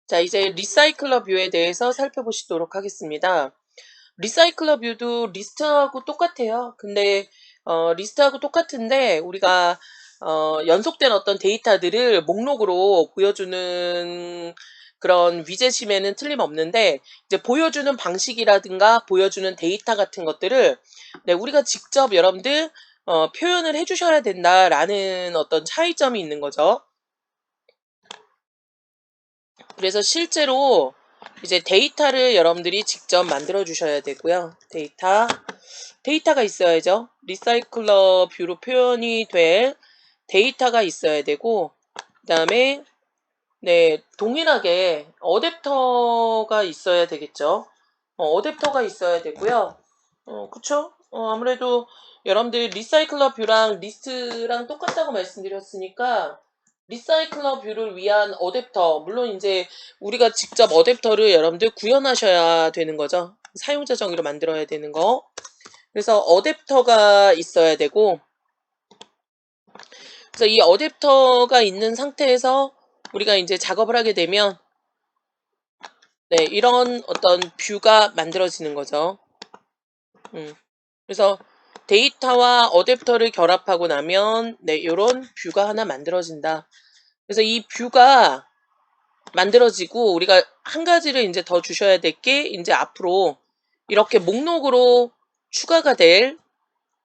자, 이제 리사이클러 뷰에 대해서 살펴보시도록 하겠습니다. 리사이클러 뷰도 리스트하고 똑같아요. 근데 리스트하고 똑같은데 우리가 연속된 어떤 데이터들을 목록으로 보여주는 그런 위젯임에는 틀림없는데, 이제 보여주는 방식이라든가 보여주는 데이터 같은 것들을 네, 우리가 직접 여러분들 표현을 해주셔야 된다라는 어떤 차이점이 있는 거죠. 그래서 실제로 이제 데이터를 여러분들이 직접 만들어 주셔야 되고요. 데이터가 있어야죠. 리사이클러 뷰로 표현이 될 데이터가 있어야 되고, 그 다음에 네, 동일하게 어댑터가 있어야 되겠죠. 어댑터가 있어야 되고요. 그쵸? 아무래도 여러분들 리사이클러 뷰랑 리스트랑 똑같다고 말씀드렸으니까 리사이클러 뷰를 위한 어댑터, 물론 이제 우리가 직접 어댑터를 여러분들 구현하셔야 되는 거죠. 사용자 정의로 만들어야 되는 거. 그래서 어댑터가 있어야 되고, 그래서 이 어댑터가 있는 상태에서 우리가 이제 작업을 하게 되면 네, 이런 어떤 뷰가 만들어지는 거죠. 그래서 데이터와 어댑터를 결합하고 나면 네, 이런 뷰가 하나 만들어진다. 그래서 이 뷰가 만들어지고 우리가 한 가지를 이제 더 주셔야 될 게, 이제 앞으로 이렇게 목록으로 추가가 될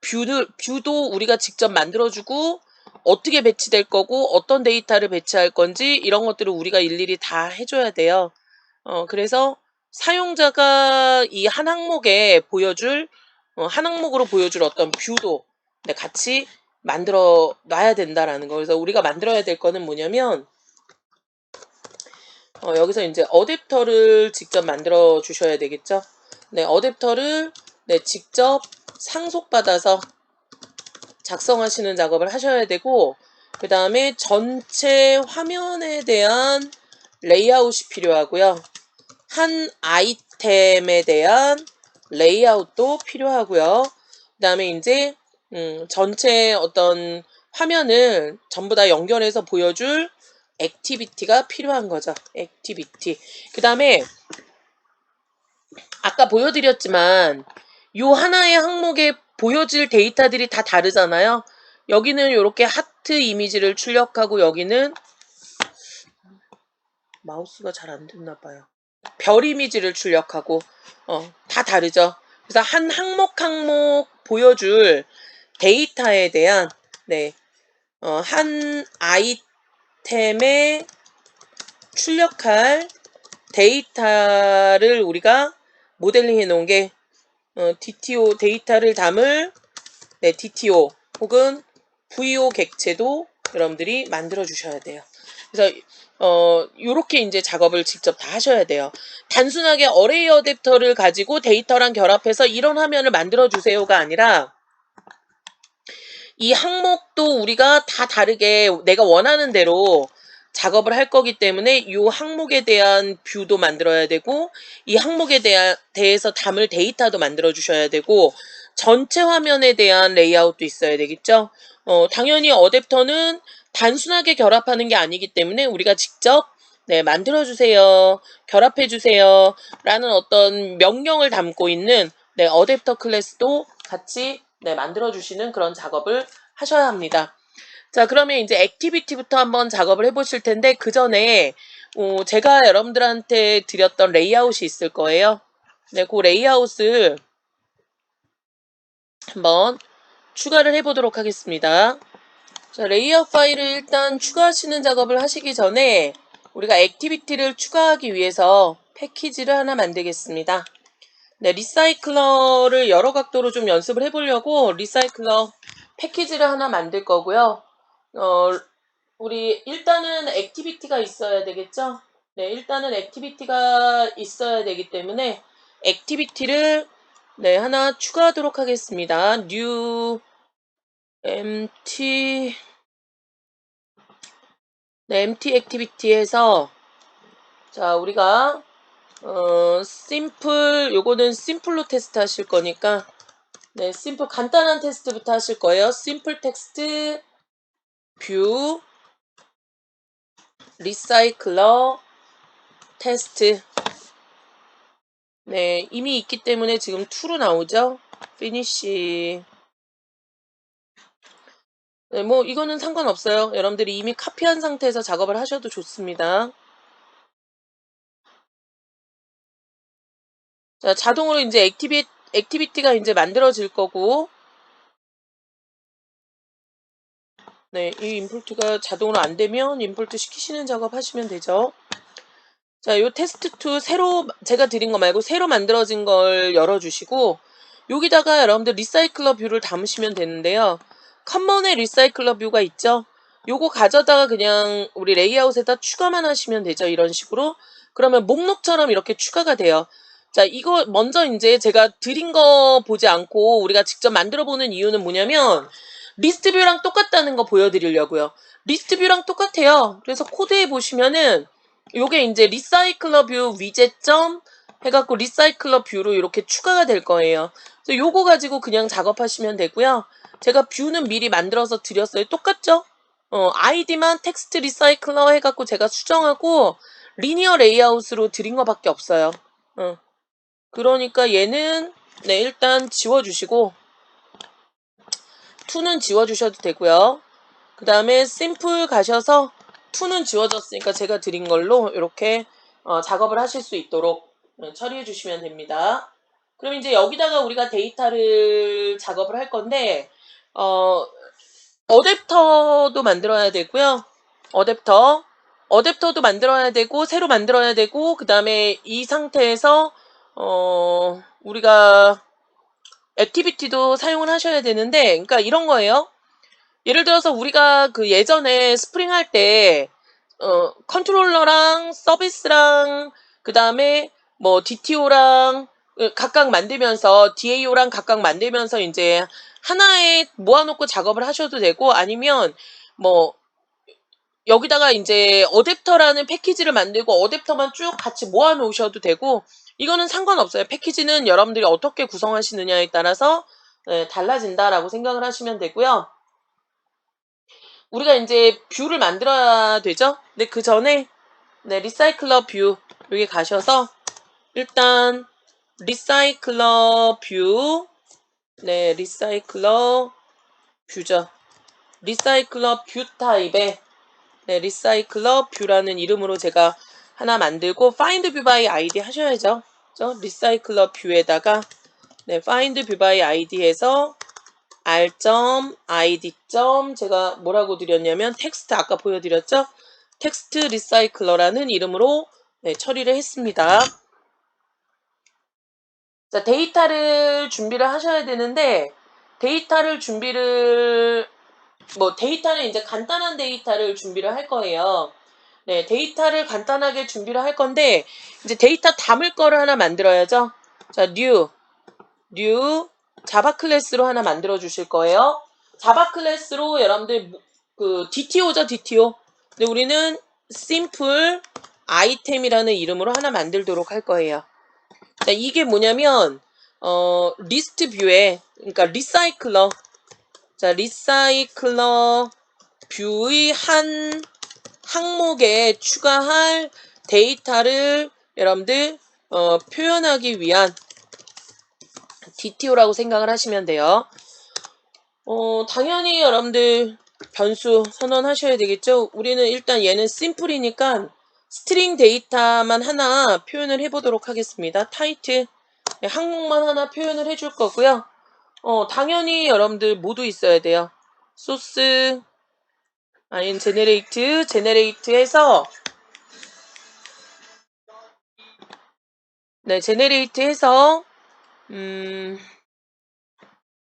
뷰도 우리가 직접 만들어주고, 어떻게 배치될 거고 어떤 데이터를 배치할 건지 이런 것들을 우리가 일일이 다 해줘야 돼요. 그래서 사용자가 이 한 항목에 보여줄 한 항목으로 보여줄 어떤 뷰도 네, 같이 만들어 놔야 된다라는 거. 그래서 우리가 만들어야 될 거는 뭐냐면 여기서 이제 어댑터를 직접 만들어 주셔야 되겠죠. 네, 어댑터를 네, 직접 상속받아서 작성하시는 작업을 하셔야 되고, 그 다음에 전체 화면에 대한 레이아웃이 필요하고요. 한 아이템에 대한 레이아웃도 필요하고요. 그 다음에 이제 전체 어떤 화면을 전부 다 연결해서 보여줄 액티비티가 필요한 거죠. 액티비티. 그 다음에 아까 보여드렸지만 요 하나의 항목에 보여질 데이터들이 다 다르잖아요. 여기는 이렇게 하트 이미지를 출력하고, 여기는 마우스가 잘 안 됐나 봐요. 별 이미지를 출력하고 다 다르죠. 그래서 한 항목 보여줄 데이터에 대한 네, 한 아이템에 출력할 데이터를 우리가 모델링 해 놓은 게 DTO, 데이터를 담을 네, DTO 혹은 VO 객체도 여러분들이 만들어 주셔야 돼요. 그래서 요렇게 이제 작업을 직접 다 하셔야 돼요. 단순하게 어레이 어댑터를 가지고 데이터랑 결합해서 이런 화면을 만들어 주세요가 아니라, 이 항목도 우리가 다 다르게 내가 원하는 대로 작업을 할 거기 때문에 이 항목에 대한 뷰도 만들어야 되고, 이 항목에 대해서 담을 데이터도 만들어 주셔야 되고, 전체 화면에 대한 레이아웃도 있어야 되겠죠. 당연히 어댑터는 단순하게 결합하는 게 아니기 때문에 우리가 직접 네, 만들어 주세요, 결합해 주세요 라는 어떤 명령을 담고 있는 네, 어댑터 클래스도 같이 네, 만들어 주시는 그런 작업을 하셔야 합니다. 자, 그러면 이제 액티비티부터 한번 작업을 해보실 텐데, 그 전에 제가 여러분들한테 드렸던 레이아웃이 있을 거예요. 네, 그 레이아웃을 한번 추가를 해보도록 하겠습니다. 자, 레이아웃 파일을 일단 추가하시는 작업을 하시기 전에 우리가 액티비티를 추가하기 위해서 패키지를 하나 만들겠습니다. 네, 리사이클러를 여러 각도로 좀 연습을 해보려고 리사이클러 패키지를 하나 만들 거고요. 우리 일단은 액티비티가 있어야 되겠죠? 네, 일단은 액티비티가 있어야 되기 때문에 액티비티를 네, 하나 추가하도록 하겠습니다. new empty 네, empty 액티비티에서 자, 우리가 심플, 요거는 심플로 테스트 하실 거니까 네, 심플 간단한 테스트부터 하실 거예요. 심플 텍스트 뷰 리사이클러 테스트. 네, 이미 있기 때문에 지금 2로 나오죠. 피니시. 네, 뭐 이거는 상관없어요. 여러분들이 이미 카피한 상태에서 작업을 하셔도 좋습니다. 자, 자동으로 이제 액티비티가 이제 만들어질 거고, 네, 이 임포트가 자동으로 안 되면 임포트 시키시는 작업 하시면 되죠. 자, 요 테스트2 새로 제가 드린 거 말고 새로 만들어진 걸 열어주시고, 여기다가 여러분들 리사이클러 뷰를 담으시면 되는데요. 컨먼의 리사이클러 뷰가 있죠. 요거 가져다가 그냥 우리 레이아웃에다 추가만 하시면 되죠. 이런 식으로. 그러면 목록처럼 이렇게 추가가 돼요. 자, 이거 먼저 이제 제가 드린 거 보지 않고 우리가 직접 만들어 보는 이유는 뭐냐면, 리스트 뷰랑 똑같다는 거 보여드리려고요. 리스트 뷰랑 똑같아요. 그래서 코드에 보시면은 요게 이제 리사이클러 뷰 위젯점 해갖고 리사이클러 뷰로 이렇게 추가가 될 거예요. 그래서 요거 가지고 그냥 작업하시면 되고요. 제가 뷰는 미리 만들어서 드렸어요. 똑같죠? 아이디만 텍스트 리사이클러 해갖고 제가 수정하고 리니어 레이아웃으로 드린 거밖에 없어요. 그러니까 얘는 네, 일단 지워주시고 2는 지워주셔도 되고요. 그 다음에 심플 가셔서 2는 지워졌으니까 제가 드린 걸로 이렇게 작업을 하실 수 있도록 처리해 주시면 됩니다. 그럼 이제 여기다가 우리가 데이터를 작업을 할 건데 어댑터도 만들어야 되고요. 어댑터도 만들어야 되고 새로 만들어야 되고 그 다음에 이 상태에서 우리가 액티비티도 사용을 하셔야 되는데, 그러니까 이런 거예요. 예를 들어서 우리가 그 예전에 스프링 할 때 컨트롤러랑 서비스랑 그 다음에 뭐 DTO랑 각각 만들면서 DAO랑 각각 만들면서 이제 하나에 모아놓고 작업을 하셔도 되고, 아니면 뭐 여기다가 이제 어댑터라는 패키지를 만들고 어댑터만 쭉 같이 모아 놓으셔도 되고, 이거는 상관없어요. 패키지는 여러분들이 어떻게 구성하시느냐에 따라서 달라진다라고 생각을 하시면 되고요. 우리가 이제 뷰를 만들어야 되죠. 근데 그 전에 리사이클러 뷰 여기 가셔서 일단 리사이클러 뷰 리사이클러 뷰죠. 리사이클러 뷰 타입의 리사이클러 뷰라는 이름으로 제가 하나 만들고 find view by id 하셔야죠. 리사이클러 뷰에다가 find view by id에서 r.id. 제가 뭐라고 드렸냐면 텍스트 아까 보여드렸죠? 텍스트 리사이클러라는 이름으로 처리를 했습니다. 자, 데이터를 준비를 하셔야 되는데 데이터는 이제 간단한 데이터를 준비를 할 거예요. 데이터를 간단하게 준비를 할 건데 이제 데이터 담을 거를 하나 만들어야죠. 자, new 자바 클래스로 하나 만들어 주실 거예요. 자바 클래스로 여러분들 그 DTO죠, DTO. 근데 우리는 simple item이라는 이름으로 하나 만들도록 할 거예요. 자, 이게 뭐냐면 리스트 뷰에 그러니까 리사이클러 뷰의 한 항목에 추가할 데이터를 여러분들 표현하기 위한 DTO라고 생각을 하시면 돼요. 당연히 여러분들 변수 선언하셔야 되겠죠. 우리는 일단 얘는 심플이니까 스트링 데이터만 하나 표현을 해보도록 하겠습니다. 타이틀 항목만 하나 표현을 해줄 거고요. 당연히 여러분들 모두 있어야 돼요. 소스 제네레이트해서 제네레이트해서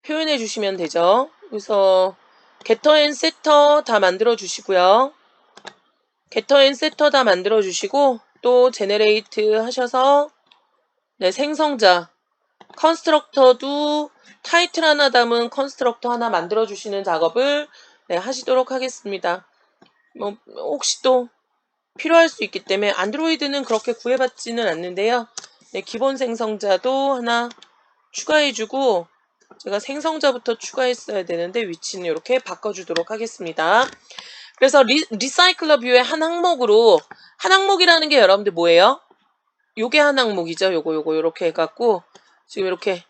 표현해 주시면 되죠. 그래서 getter and setter 다 만들어 주시고요. getter and setter 다 만들어 주시고 또 generate 하셔서 생성자 컨스트럭터도 타이틀 하나 담은 컨스트럭터 하나 만들어 주시는 작업을 하시도록 하겠습니다. 뭐 혹시 또 필요할 수 있기 때문에 안드로이드는 그렇게 구애받지는 않는데요. 기본 생성자도 하나 추가해주고 제가 생성자부터 추가했어야 되는데 위치는 이렇게 바꿔주도록 하겠습니다. 그래서 리사이클러 뷰의 한 항목으로, 한 항목이라는 게 여러분들 뭐예요? 요게 한 항목이죠. 요거 요렇게 해갖고 지금 이렇게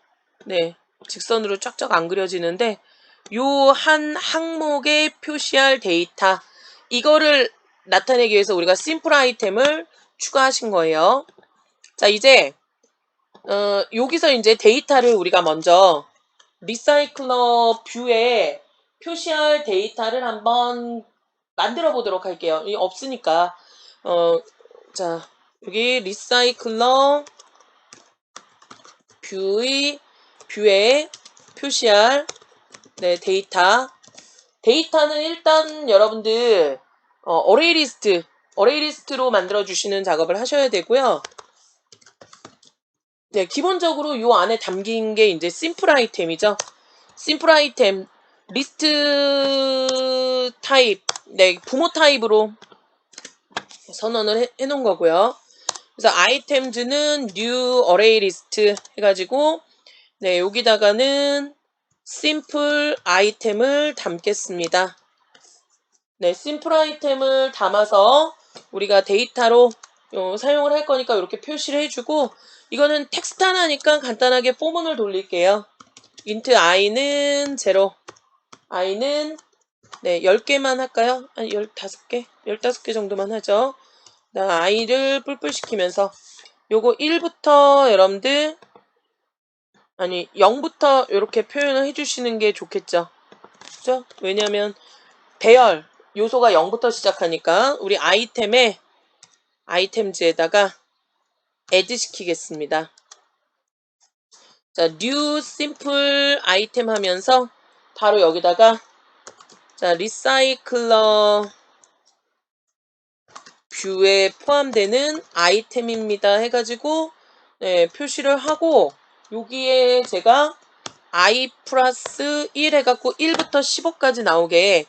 네 직선으로 쫙쫙 안 그려지는데 요 한 항목에 표시할 데이터 이거를 나타내기 위해서 우리가 심플 아이템을 추가하신 거예요. 자 이제 여기서 이제 데이터를 우리가 먼저 리사이클러 뷰에 표시할 데이터를 한번 만들어 보도록 할게요. 이 없으니까 자 여기 리사이클러 뷰에 표시할 네, 데이터는 일단 여러분들 어레이 리스트로 만들어 주시는 작업을 하셔야 되고요. 네, 기본적으로 요 안에 담긴 게 이제 심플 아이템이죠. 심플 아이템 리스트 타입 네, 부모 타입으로 선언을 해 놓은 거고요. 그래서 아이템즈는 new array list 해가지고 네 여기다가는 심플 아이템을 담겠습니다. 네 심플 아이템을 담아서 우리가 데이터로 사용을 할 거니까 이렇게 표시를 해주고 이거는 텍스트 하나니까 간단하게 포문을 돌릴게요. int i는 0 i는 네 10개만 할까요? 아니 15개? 15개 정도만 하죠. i를 뿔뿔 시키면서 요거 1부터 여러분들 아니 0부터 이렇게 표현을 해주시는 게 좋겠죠. 그죠? 왜냐면 배열 요소가 0부터 시작하니까 우리 아이템즈에다가 add 시키겠습니다. 자 new simple 아이템 하면서 바로 여기다가 자 리사이클러 뷰에 포함되는 아이템입니다 해가지고 네, 표시를 하고 여기에 제가 i 플러스 1 해갖고 1부터 15까지 나오게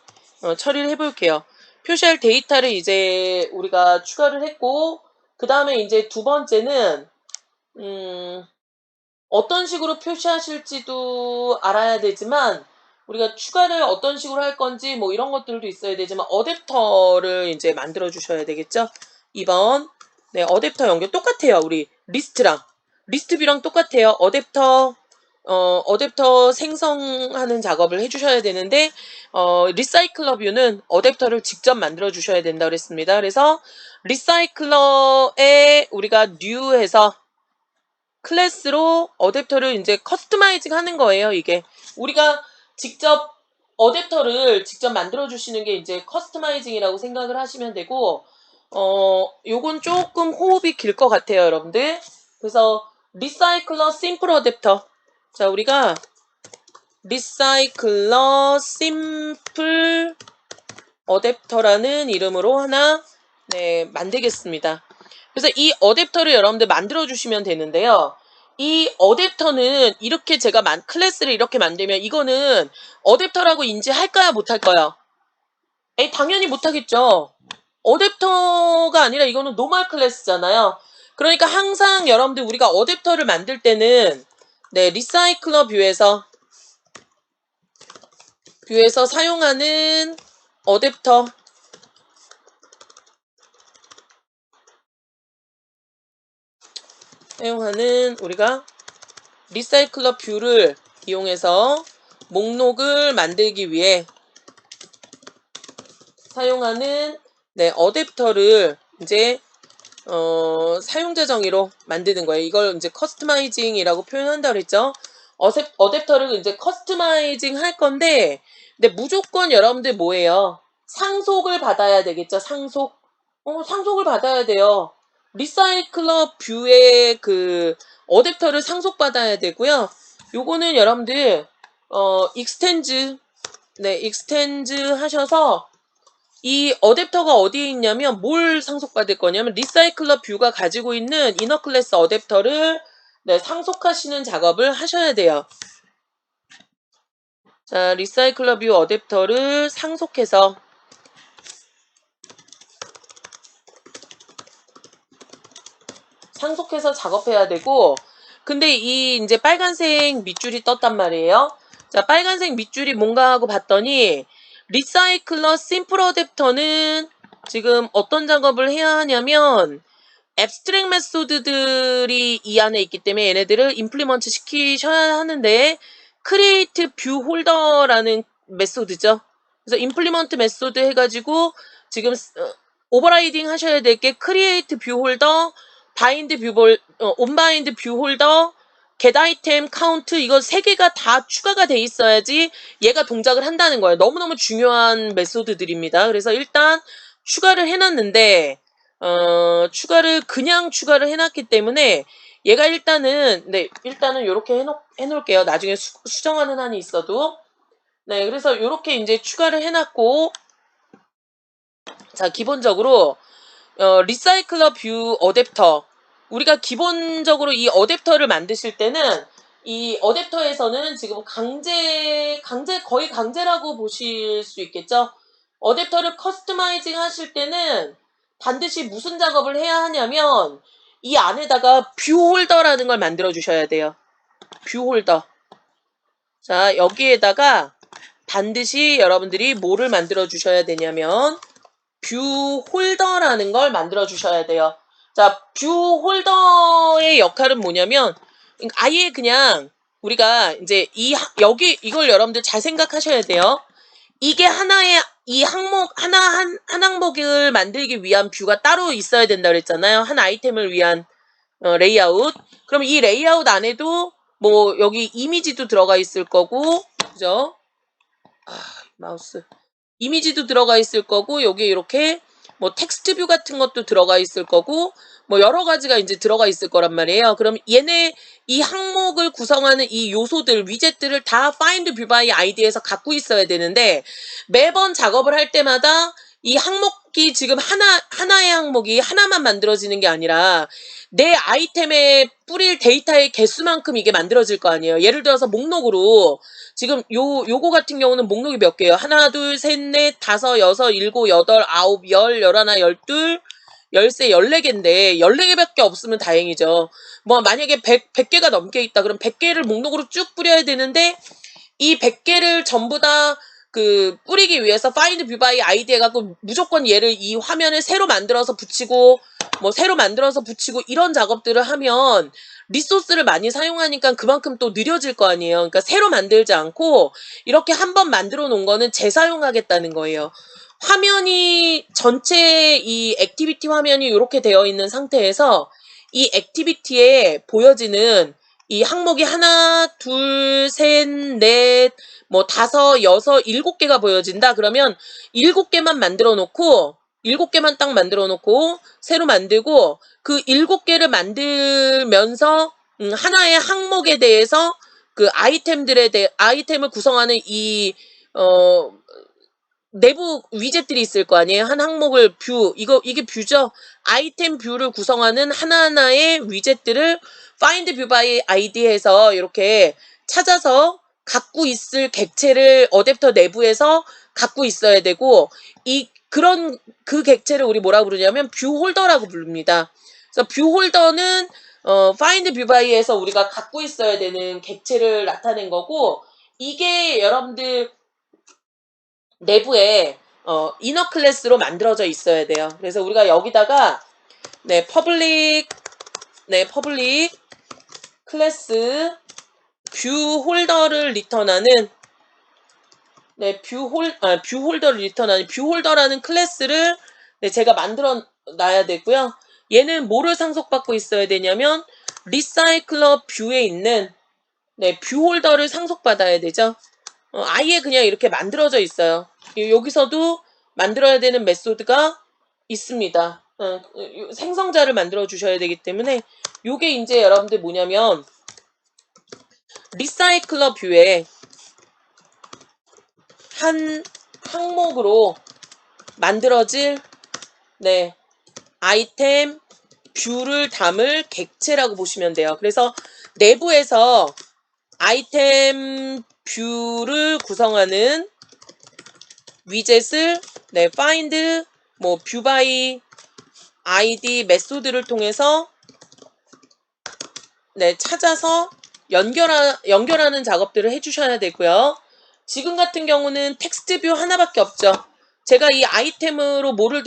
처리를 해볼게요. 표시할 데이터를 이제 우리가 추가를 했고 그 다음에 이제 두 번째는 어떤 식으로 표시하실지도 알아야 되지만 우리가 추가를 어떤 식으로 할 건지 뭐 이런 것들도 있어야 되지만 어댑터를 이제 만들어 주셔야 되겠죠. 2번 네 어댑터 연결 똑같아요. 우리 리스트 뷰랑 똑같아요. 어댑터 생성하는 작업을 해주셔야 되는데 리사이클러 뷰는 어댑터를 직접 만들어 주셔야 된다 그랬습니다. 그래서 리사이클러에 우리가 new 해서 클래스로 어댑터를 이제 커스터마이징 하는 거예요. 이게 우리가 직접 어댑터를 직접 만들어 주시는 게 이제 커스터마이징이라고 생각을 하시면 되고 요건 조금 호흡이 길 것 같아요, 여러분들. 그래서 리사이클러 심플 어댑터. 자, 우리가 리사이클러 심플 어댑터라는 이름으로 하나 네, 만들겠습니다. 그래서 이 어댑터를 여러분들 만들어 주시면 되는데요. 이 어댑터는 이렇게 제가 클래스를 이렇게 만들면 이거는 어댑터라고 인지할까요? 못할까요? 당연히 못하겠죠. 어댑터가 아니라 이거는 노멀 클래스잖아요. 그러니까 항상 여러분들 우리가 어댑터를 만들 때는 네, 리사이클러 뷰에서 사용하는 어댑터 우리가 리사이클러 뷰를 이용해서 목록을 만들기 위해 사용하는 네, 어댑터를 이제 사용자 정의로 만드는 거예요. 이걸 이제 커스터마이징이라고 표현한다고 그랬죠. 어댑터를 이제 커스터마이징 할 건데 근데 무조건 여러분들 뭐예요? 상속을 받아야 되겠죠. 상속을 받아야 돼요. 리사이클러 뷰의 그 어댑터를 상속받아야 되고요. 요거는 여러분들 익스텐즈 하셔서 이 어댑터가 어디에 있냐면 뭘 상속받을 거냐면 리사이클러 뷰가 가지고 있는 이너 클래스 어댑터를 네, 상속하시는 작업을 하셔야 돼요. 자, 리사이클러 뷰 어댑터를 상속해서 작업해야 되고 근데 이 이제 빨간색 밑줄이 떴단 말이에요. 자, 빨간색 밑줄이 뭔가 하고 봤더니 리사이클러 심플 어댑터는 지금 어떤 작업을 해야 하냐면 앱스트랙 메소드들이 이 안에 있기 때문에 얘네들을 임플리먼트 시키셔야 하는데 크리에이트 뷰 홀더라는 메소드죠. 그래서 임플리먼트 메소드 해가지고 지금 오버라이딩 하셔야 될 게 크리에이트 뷰 홀더, 바인드 뷰 온바인드 뷰 홀더, get 아이템 카운트 이거 세 개가 다 추가가 돼 있어야지 얘가 동작을 한다는 거예요. 너무너무 중요한 메소드들입니다. 그래서 일단 추가를 해놨는데 추가를 그냥 추가를 해놨기 때문에 얘가 일단은 일단은 이렇게 해놓을게요. 나중에 수정하는 한이 있어도 네 그래서 이렇게 이제 추가를 해놨고 자 기본적으로 리사이클러 뷰 어댑터 우리가 기본적으로 이 어댑터를 만드실 때는 이 어댑터에서는 지금 거의 강제라고 보실 수 있겠죠. 어댑터를 커스터마이징 하실 때는 반드시 무슨 작업을 해야 하냐면 이 안에다가 뷰 홀더라는 걸 만들어 주셔야 돼요. 뷰 홀더. 자, 여기에다가 반드시 여러분들이 뭐를 만들어 주셔야 되냐면 뷰 홀더라는 걸 만들어 주셔야 돼요. 자, 뷰 홀더의 역할은 뭐냐면 아예 그냥 우리가 이제 이걸 여러분들 잘 생각하셔야 돼요. 이게 이 항목 한 항목을 만들기 위한 뷰가 따로 있어야 된다 그랬잖아요. 한 아이템을 위한 레이아웃. 그럼 이 레이아웃 안에도 뭐 여기 이미지도 들어가 있을 거고, 그죠? 마우스. 이미지도 들어가 있을 거고, 여기 이렇게 뭐 텍스트 뷰 같은 것도 들어가 있을 거고, 뭐 여러 가지가 이제 들어가 있을 거란 말이에요. 그럼 이 항목을 구성하는 이 요소들, 위젯들을 다 find view by id에서 갖고 있어야 되는데 매번 작업을 할 때마다 이 항목이 지금 하나의 항목이 하나만 만들어지는 게 아니라 내 아이템에 뿌릴 데이터의 개수만큼 이게 만들어질 거 아니에요. 예를 들어서 목록으로 지금 요거 같은 경우는 목록이 몇 개예요? 하나, 둘, 셋, 넷, 다섯, 여섯, 일곱, 여덟, 아홉, 열, 열하나, 열둘, 열세, 14개인데 14개밖에 없으면 다행이죠. 뭐 만약에 100개가 넘게 있다. 그럼 100개를 목록으로 쭉 뿌려야 되는데 이 100개를 전부 다 뿌리기 위해서 find view by id 해갖고 무조건 얘를 이 화면에 새로 만들어서 붙이고 이런 작업들을 하면 리소스를 많이 사용하니까 그만큼 또 느려질 거 아니에요. 그러니까 새로 만들지 않고 이렇게 한번 만들어 놓은 거는 재사용하겠다는 거예요. 화면이 전체 이 액티비티 화면이 이렇게 되어 있는 상태에서 이 액티비티에 보여지는 이 항목이 하나, 둘, 셋, 넷, 뭐 다섯, 여섯, 7개가 보여진다. 그러면 7개만 만들어 놓고 7개만 딱 만들어 놓고 새로 만들고 그 7개를 만들면서 하나의 항목에 대해서 아이템을 구성하는 이 내부 위젯들이 있을 거 아니에요. 한 항목을 이게 뷰죠. 아이템 뷰를 구성하는 하나하나의 위젯들을 find view by id에서 이렇게 찾아서 갖고 있을 객체를 어댑터 내부에서 갖고 있어야 되고 그 객체를 우리 뭐라고 부르냐면 뷰 홀더라고 부릅니다. 그래서 뷰 홀더는 find view by에서 우리가 갖고 있어야 되는 객체를 나타낸 거고 이게 여러분들 내부에 이너 클래스로 만들어져 있어야 돼요. 그래서 우리가 여기다가 퍼블릭 클래스 뷰 홀더를 리턴하는 뷰 홀더를 리턴하는 뷰 홀더라는 클래스를 제가 만들어 놔야 되고요. 얘는 뭐를 상속받고 있어야 되냐면 리사이클러 뷰에 있는 뷰 홀더를 상속받아야 되죠. 아예 그냥 이렇게 만들어져 있어요. 여기서도 만들어야 되는 메소드가 있습니다. 생성자를 만들어 주셔야 되기 때문에 요게 이제 여러분들 뭐냐면 리사이클러 뷰에 한 항목으로 만들어질 아이템 뷰를 담을 객체라고 보시면 돼요. 그래서 내부에서 아이템 뷰를 구성하는 위젯을 find view by id 메소드를 통해서 찾아서 연결하는 작업들을 해주셔야 되고요. 지금 같은 경우는 텍스트 뷰 하나밖에 없죠. 제가 이 아이템으로 뭐를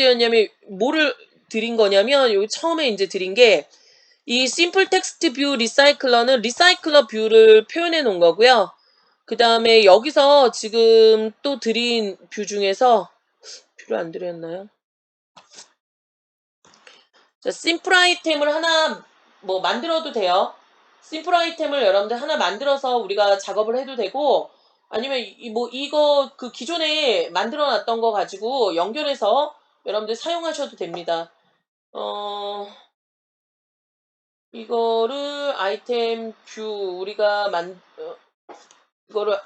드린 거냐면, 여기 처음에 이제 드린 게, 이 심플 텍스트 뷰 리사이클러는 리사이클러 뷰를 표현해 놓은 거고요. 그 다음에 여기서 지금 또 드린 뷰 중에서, 뷰를 안 드렸나요? 자, 심플 아이템을 하나 뭐 만들어도 돼요. 심플 아이템을 여러분들 하나 만들어서 우리가 작업을 해도 되고, 아니면 이거 그 기존에 만들어 놨던 거 가지고 연결해서 여러분들 사용하셔도 됩니다. 이거를 아이템 뷰 우리가 이거를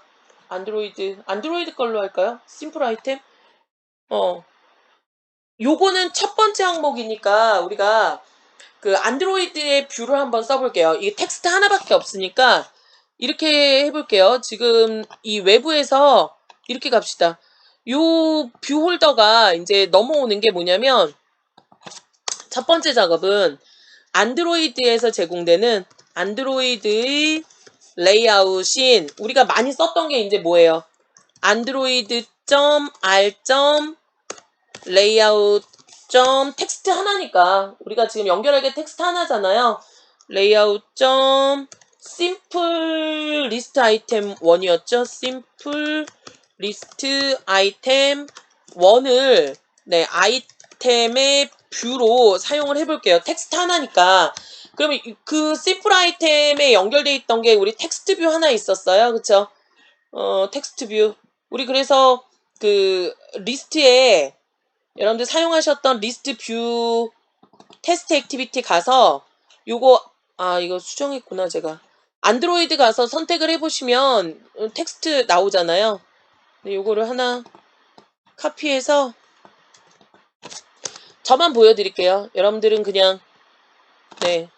안드로이드 걸로 할까요? 심플 아이템? 요거는 첫 번째 항목이니까 우리가 그 안드로이드의 뷰를 한번 써볼게요. 이게 텍스트 하나밖에 없으니까 이렇게 해볼게요. 지금 이 외부에서 이렇게 갑시다. 요 뷰 홀더가 이제 넘어오는 게 뭐냐면, 첫 번째 작업은 안드로이드에서 제공되는 안드로이드의 레이아웃인, 우리가 많이 썼던 게 이제 뭐예요? android.r. 레이아웃 점 텍스트 하나니까 우리가 지금 연결할 게 텍스트 하나잖아요. 레이아웃 점 심플 리스트 아이템 1이었죠. 심플 리스트 아이템 1을 네, 아이템의 뷰로 사용을 해볼게요. 텍스트 하나니까. 그러면 그 심플 아이템에 연결돼 있던 게 우리 텍스트 뷰 하나 있었어요. 그쵸? 텍스트 뷰. 우리 그래서 그 리스트에 여러분들 사용하셨던 리스트 뷰 테스트 액티비티 가서 이거 수정했구나 제가. 안드로이드 가서 선택을 해보시면 텍스트 나오잖아요. 네, 요거를 하나 카피해서 저만 보여드릴게요. 여러분들은 그냥 네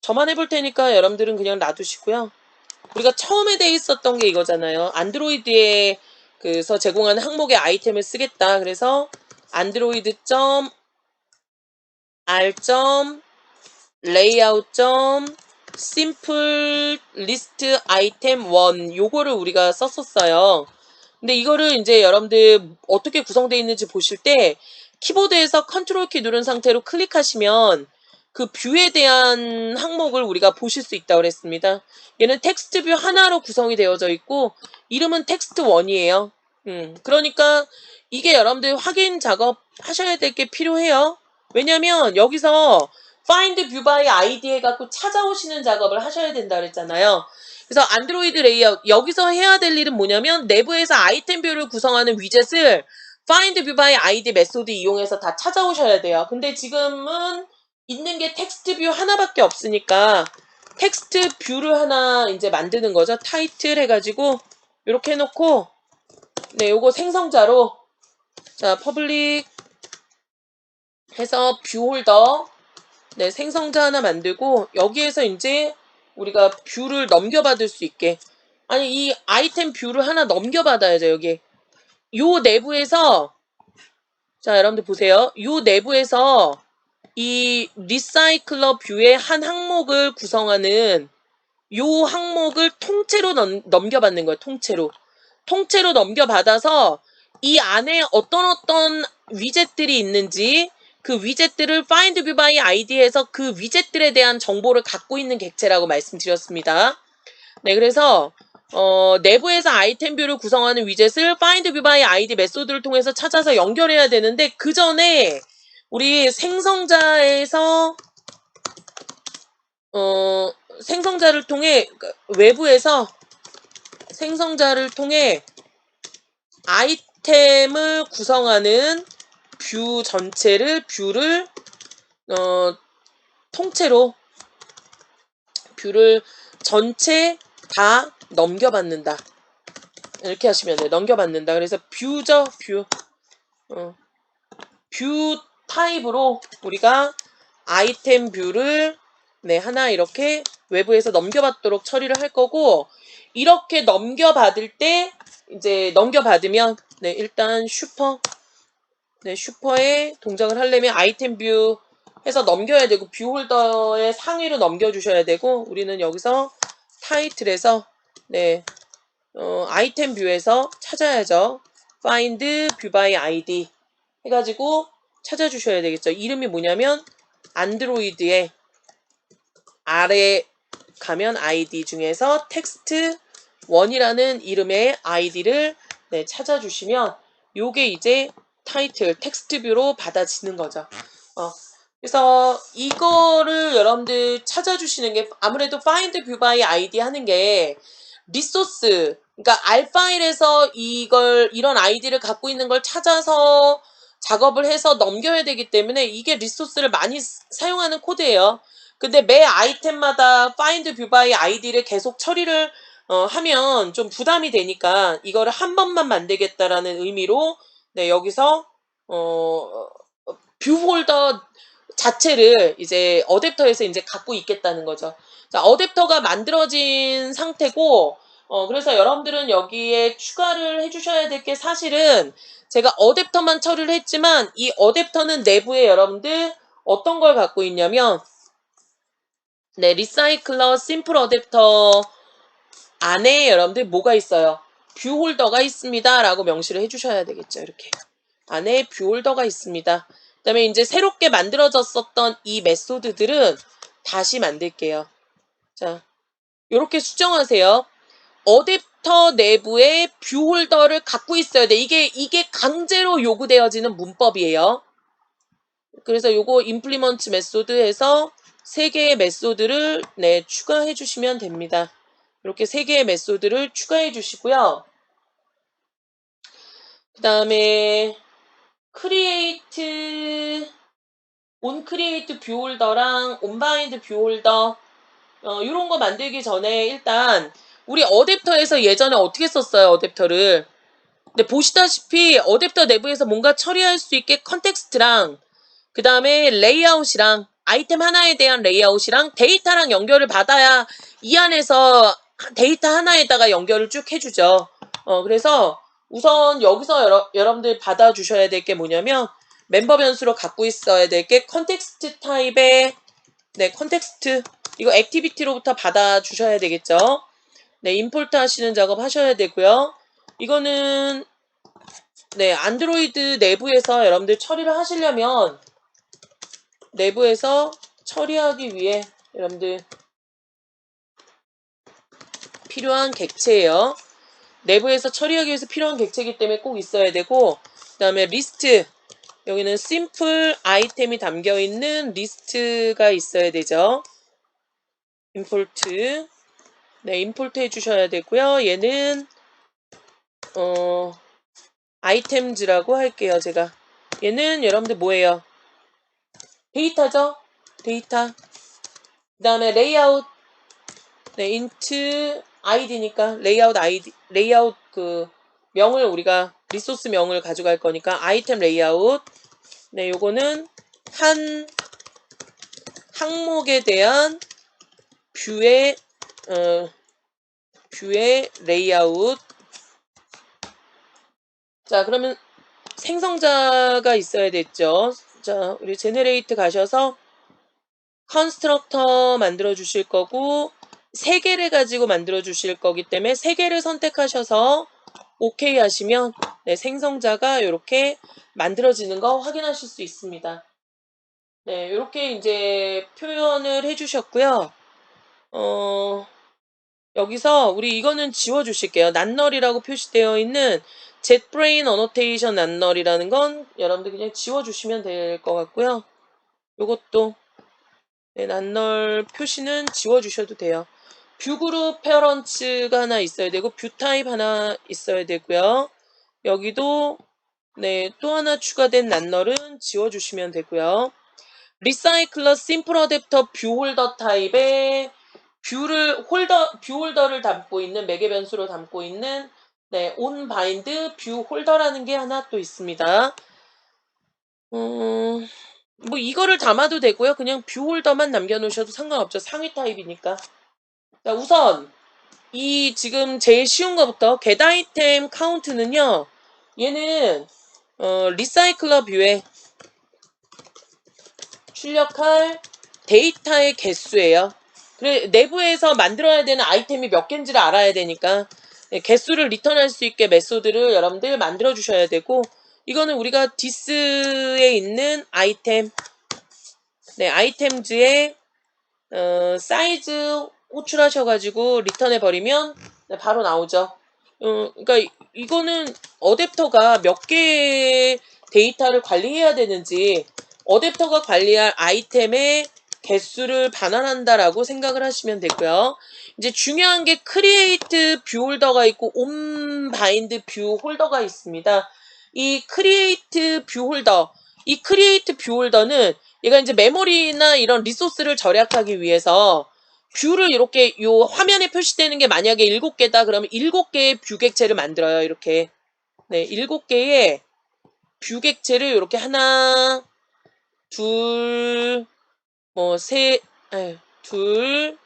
저만 해볼 테니까 여러분들은 그냥 놔두시고요. 우리가 처음에 돼 있었던 게 이거잖아요. 안드로이드에 그래서 제공하는 항목의 아이템을 쓰겠다. 그래서 android.r. 레이아웃 심플 리스트 아이템 1 요거를 우리가 썼었어요. 근데 이거를 이제 여러분들 어떻게 구성되어 있는지 보실 때 키보드에서 컨트롤 키 누른 상태로 클릭하시면 그 뷰에 대한 항목을 우리가 보실 수 있다고 그랬습니다. 얘는 텍스트 뷰 하나로 구성이 되어져 있고 이름은 텍스트 1이에요. 그러니까 이게 여러분들 확인 작업 하셔야 될 게 필요해요. 왜냐면 여기서 find view by id 해갖고 찾아오시는 작업을 하셔야 된다 그랬잖아요. 그래서 안드로이드 레이아웃 여기서 해야 될 일은 뭐냐면 내부에서 아이템 뷰를 구성하는 위젯을 find view by id 메소드 이용해서 다 찾아오셔야 돼요. 근데 지금은 있는 게 텍스트 뷰 하나밖에 없으니까 텍스트 뷰를 하나 이제 만드는 거죠. 타이틀 해가지고 이렇게 해놓고 네 요거 생성자로 자 퍼블릭 해서 뷰 홀더 네 생성자 하나 만들고 여기에서 이제 우리가 뷰를 넘겨받을 수 있게 아니 이 아이템 뷰를 하나 넘겨받아야죠. 여기 요 내부에서 자 여러분들 보세요. 요 내부에서 이 리사이클러 뷰의 한 항목을 구성하는 요 항목을 통째로 넘겨받는 거예요. 통째로 넘겨받아서 이 안에 어떤 위젯들이 있는지 그 위젯들을 find view by id에서 그 위젯들에 대한 정보를 갖고 있는 객체라고 말씀드렸습니다. 네, 그래서 내부에서 아이템 뷰를 구성하는 위젯을 find view by id 메소드를 통해서 찾아서 연결해야 되는데 그 전에 우리 생성자에서 생성자를 통해 외부에서 생성자를 통해 아이템을 구성하는 뷰를 통째로 뷰를 전체 다 넘겨받는다. 이렇게 하시면 돼요. 넘겨받는다. 그래서 뷰죠. 뷰 타입으로 우리가 아이템 뷰를 네 하나 이렇게 외부에서 넘겨받도록 처리를 할 거고 이렇게 넘겨받을 때 이제 넘겨받으면 네 일단 슈퍼에 동작을 하려면 아이템 뷰 해서 넘겨야 되고 뷰 홀더의 상위로 넘겨주셔야 되고 우리는 여기서 타이틀에서 네 아이템 뷰에서 찾아야죠. find view by id 해가지고 찾아주셔야 되겠죠. 이름이 뭐냐면 안드로이드의 아래 가면 아이디 중에서 텍스트 1이라는 이름의 아이디를 네, 찾아주시면 요게 이제 타이틀 텍스트 뷰로 받아지는 거죠. 그래서 이거를 여러분들 찾아주시는 게 아무래도 find view by id 하는 게 리소스, 그러니까 R 파일에서 이런 아이디를 갖고 있는 걸 찾아서 작업을 해서 넘겨야 되기 때문에 이게 리소스를 많이 사용하는 코드예요. 근데 매 아이템마다 find view by id를 계속 처리를 하면 좀 부담이 되니까 이거를 한 번만 만들겠다라는 의미로 네, 여기서 뷰 홀더 자체를 이제 어댑터에서 이제 갖고 있겠다는 거죠. 자, 어댑터가 만들어진 상태고, 그래서 여러분들은 여기에 추가를 해주셔야 될 게 사실은 제가 어댑터만 처리를 했지만 이 어댑터는 내부에 여러분들 어떤 걸 갖고 있냐면, 네, 리사이클러 심플 어댑터 안에 여러분들 뭐가 있어요? 뷰 홀더가 있습니다. 라고 명시를 해주셔야 되겠죠. 이렇게. 안에 뷰 홀더가 있습니다. 그 다음에 이제 새롭게 만들어졌었던 이 메소드들은 다시 만들게요. 자, 이렇게 수정하세요. 어댑터 내부에 뷰 홀더를 갖고 있어야 돼. 이게 강제로 요구되어지는 문법이에요. 그래서 요거 임플리먼트 메소드에서 3개의 메소드를 네, 추가해 주시면 됩니다. 이렇게 3개의 메소드를 추가해 주시고요. 그 다음에 create onCreate 뷰홀더랑 onBind 뷰홀더 이런 거 만들기 전에 일단 우리 어댑터에서 예전에 어떻게 썼어요? 어댑터를. 근데 보시다시피 어댑터 내부에서 뭔가 처리할 수 있게 컨텍스트랑 그 다음에 레이아웃이랑 아이템 하나에 대한 레이아웃이랑 데이터랑 연결을 받아야 이 안에서 데이터 하나에다가 연결을 쭉 해주죠. 그래서 우선 여기서 여러분들 받아주셔야 될 게 뭐냐면 멤버 변수로 갖고 있어야 될 게 컨텍스트 타입의 네, 컨텍스트 이거 액티비티로부터 받아주셔야 되겠죠. 네, 임포트 하시는 작업 하셔야 되고요. 이거는 네, 안드로이드 내부에서 여러분들 처리를 하시려면 내부에서 처리하기 위해 여러분들 필요한 객체예요. 내부에서 처리하기 위해서 필요한 객체이기 때문에 꼭 있어야 되고 그 다음에 리스트 여기는 심플 아이템이 담겨있는 리스트가 있어야 되죠. 임포트 네, 임포트 해주셔야 되고요. 얘는 아이템즈라고 할게요. 제가 얘는 여러분들 뭐예요? 데이터죠? 데이터 그 다음에 레이아웃 네, int id니까 레이아웃 id 레이아웃 그 명을 우리가 리소스 명을 가져갈 거니까 아이템 레이아웃 네, 요거는 한 항목에 대한 뷰의 뷰의 레이아웃. 자, 그러면 생성자가 있어야 됐죠. 자, 우리 제네레이트 가셔서 컨스트럭터 만들어 주실 거고 3개를 가지고 만들어 주실 거기 때문에 3개를 선택하셔서 OK 하시면 네, 생성자가 이렇게 만들어지는 거 확인하실 수 있습니다. 네, 이렇게 이제 표현을 해주셨고요. 여기서 우리 이거는 지워 주실게요. nul이라고 표시되어 있는 JetBrains Annotation nul이라는 건 여러분들 그냥 지워 주시면 될 것 같고요. 요것도 네, nul 표시는 지워 주셔도 돼요. 뷰그룹 페어런츠가 하나 있어야 되고 뷰 타입 하나 있어야 되고요. 여기도 네, 또 하나 추가된 nul은 지워 주시면 되고요. 리사이클러 심플 어댑터 뷰 홀더 타입의 뷰 홀더를 담고 있는 매개 변수로 담고 있는 네, on bind 뷰 홀더라는 게 하나 또 있습니다. 뭐 이거를 담아도 되고요. 그냥 뷰 홀더만 남겨놓으셔도 상관없죠. 상위 타입이니까. 자, 우선 이 지금 제일 쉬운 거부터 get 아이템 카운트는요. 얘는 리사이클러 뷰에 출력할 데이터의 개수예요. 그래 내부에서 만들어야 되는 아이템이 몇 개인지를 알아야 되니까 네, 개수를 리턴할 수 있게 메소드를 여러분들 만들어 주셔야 되고, 이거는 우리가 디스에 있는 아이템, 네, 아이템즈에 사이즈 호출하셔가지고 리턴해 버리면 네, 바로 나오죠. 그러니까 이거는 어댑터가 몇 개의 데이터를 관리해야 되는지, 어댑터가 관리할 아이템의 개수를 반환한다라고 생각을 하시면 되고요. 이제 중요한 게 크리에이트 뷰 홀더가 있고 온 바인드 뷰 홀더가 있습니다. 이 크리에이트 뷰 홀더, 이 크리에이트 뷰 홀더는 얘가 이제 메모리나 이런 리소스를 절약하기 위해서 뷰를 이렇게 요 화면에 표시되는 게 만약에 7개다 그러면 7개의 뷰 객체를 만들어요. 이렇게. 네, 7개의 뷰 객체를 이렇게 하나, 둘, 뭐 셋, 둘,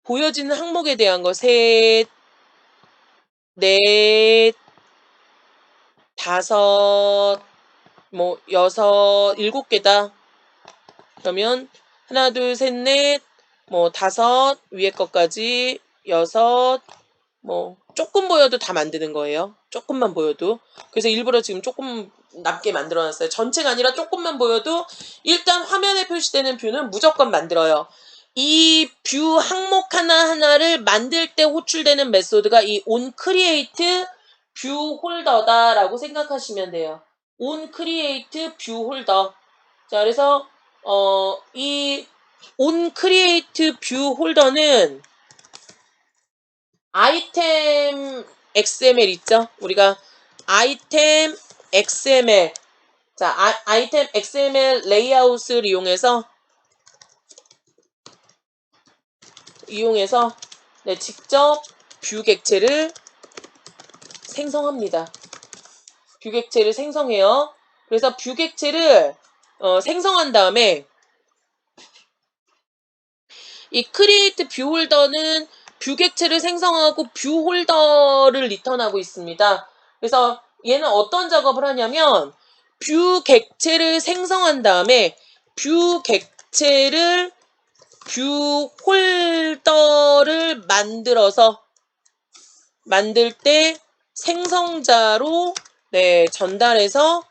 보여지는 항목에 대한 거 셋, 넷, 다섯, 뭐 여섯, 7개다. 그러면 하나, 둘, 셋, 넷, 뭐 다섯, 위에 것까지 여섯, 뭐 조금 보여도 다 만드는 거예요. 조금만 보여도. 그래서 일부러 지금 조금 남게 만들어놨어요. 전체가 아니라 조금만 보여도 일단 화면에 표시되는 뷰는 무조건 만들어요. 이 뷰 항목 하나하나를 만들 때 호출되는 메소드가 이 onCreate 뷰 홀더다라고 생각하시면 돼요. onCreate 뷰 홀더. 자, 그래서 이 onCreate 뷰 홀더는 아이템 XML 있죠? 우리가 아이템 XML, 자, 아이템 XML 레이아웃을 이용해서 네, 직접 뷰 객체를 생성합니다. 뷰 객체를 생성해요. 그래서 뷰 객체를 생성한 다음에 이 크리에이트 뷰 홀더는 뷰 객체를 생성하고 뷰 홀더를 리턴하고 있습니다. 그래서 얘는 어떤 작업을 하냐면 뷰 객체를 생성한 다음에 뷰 객체를 뷰 홀더를 만들 때 생성자로 네, 전달해서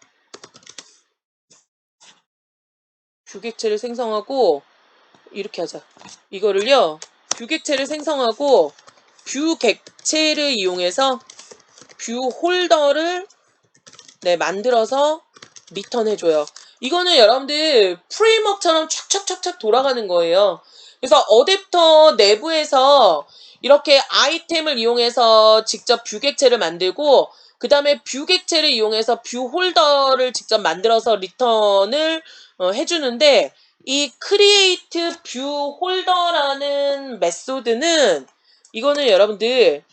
뷰 객체를 생성하고 이렇게 하자. 이거를요. 뷰 객체를 생성하고 뷰 객체를 이용해서 뷰 홀더를 네, 만들어서 리턴해줘요. 이거는 여러분들 프레임워크처럼 촥촥촥촥 돌아가는 거예요. 그래서 어댑터 내부에서 이렇게 아이템을 이용해서 직접 뷰 객체를 만들고 그 다음에 뷰 객체를 이용해서 뷰 홀더를 직접 만들어서 리턴을 해주는데 이 create 뷰 홀더라는 메소드는 이거는 여러분들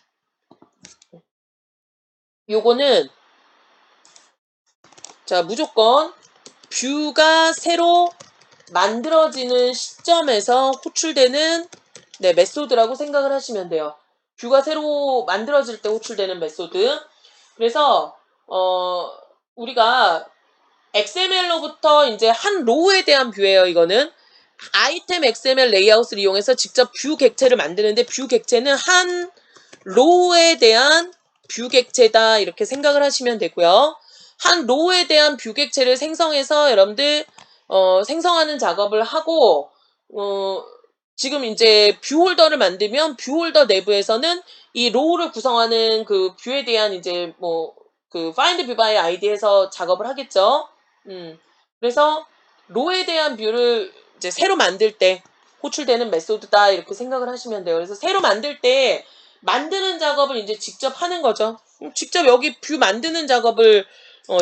요거는 자 무조건 뷰가 새로 만들어지는 시점에서 호출되는 네, 메소드라고 생각을 하시면 돼요. 뷰가 새로 만들어질 때 호출되는 메소드. 그래서 우리가 XML로부터 이제 한 로우에 대한 뷰예요. 이거는 아이템 XML 레이아웃을 이용해서 직접 뷰 객체를 만드는데 뷰 객체는 한 로우에 대한 뷰 객체다 이렇게 생각을 하시면 되고요. 한 로우에 대한 뷰 객체를 생성해서 여러분들 생성하는 작업을 하고 지금 이제 뷰 홀더를 만들면 뷰 홀더 내부에서는 이 로우를 구성하는 그 뷰에 대한 이제 뭐 그 find view by id에서 작업을 하겠죠. 그래서 로에 대한 뷰를 이제 새로 만들 때 호출되는 메소드다 이렇게 생각을 하시면 돼요. 그래서 새로 만들 때 만드는 작업을 이제 직접 하는 거죠. 직접 여기 뷰 만드는 작업을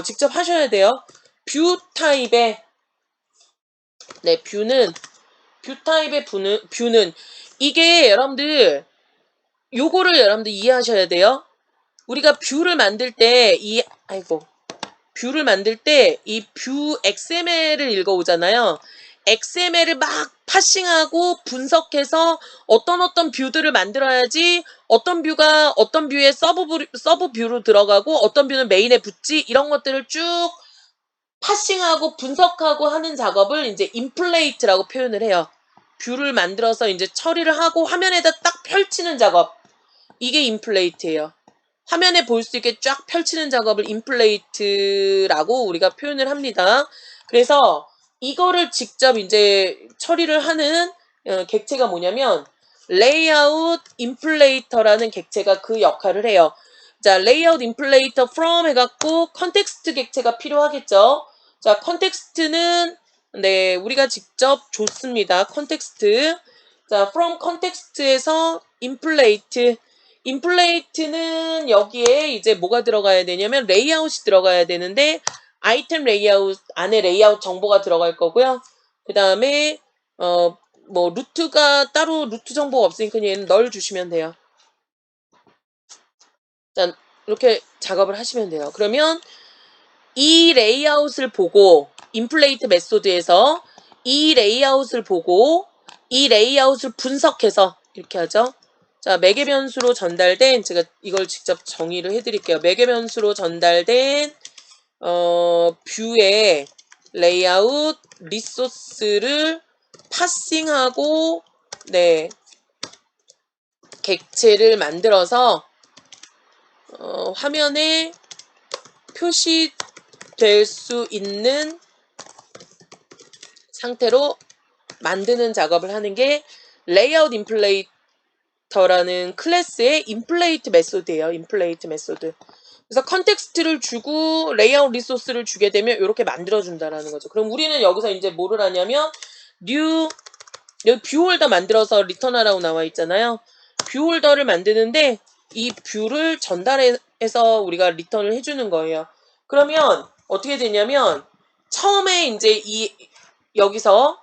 직접 하셔야 돼요. 뷰 타입의 네, 뷰 타입의 뷰는 이게 여러분들 요거를 여러분들 이해하셔야 돼요. 우리가 뷰를 만들 때 뷰를 만들 때 이 뷰 XML을 읽어오잖아요. XML을 막 파싱하고 분석해서 어떤 뷰들을 만들어야지 어떤 뷰가 어떤 뷰에 서브 뷰로 들어가고 어떤 뷰는 메인에 붙지 이런 것들을 쭉 파싱하고 분석하고 하는 작업을 이제 인플레이트라고 표현을 해요. 뷰를 만들어서 이제 처리를 하고 화면에다 딱 펼치는 작업. 이게 인플레이트예요. 화면에 볼 수 있게 쫙 펼치는 작업을 인플레이트라고 우리가 표현을 합니다. 그래서 이거를 직접 이제 처리를 하는 객체가 뭐냐면 레이아웃 인플레이터라는 객체가 그 역할을 해요. 자, 레이아웃 인플레이터 from 해갖고 컨텍스트 객체가 필요하겠죠. 자, 컨텍스트는 네, 우리가 직접 줬습니다. 컨텍스트. 자, from 컨텍스트에서 인플레이트. 인플레이트는 여기에 이제 뭐가 들어가야 되냐면 레이아웃이 들어가야 되는데 아이템 레이아웃 안에 레이아웃 정보가 들어갈 거고요. 그 다음에 뭐 루트가 따로 루트 정보가 없으니까 얘는 널 주시면 돼요. 자, 이렇게 작업을 하시면 돼요. 그러면 이 레이아웃을 보고 인플레이트 메소드에서 이 레이아웃을 보고 이 레이아웃을 분석해서 이렇게 하죠. 자, 매개 변수로 전달된 제가 이걸 직접 정의를 해드릴게요. 매개 변수로 전달된 뷰의 레이아웃 리소스를 파싱하고 네 객체를 만들어서 화면에 표시될 수 있는 상태로 만드는 작업을 하는 게 레이아웃 인플레이터라는 클래스의 인플레이트 메소드예요. 인플레이트 메소드. 그래서 컨텍스트를 주고 레이아웃 리소스를 주게 되면 이렇게 만들어준다라는 거죠. 그럼 우리는 여기서 이제 뭐를 하냐면 new 여기 뷰홀더 만들어서 리턴하라고 나와 있잖아요. 뷰홀더를 만드는데 이 뷰를 전달해서 우리가 리턴을 해주는 거예요. 그러면 어떻게 되냐면 처음에 이제 여기서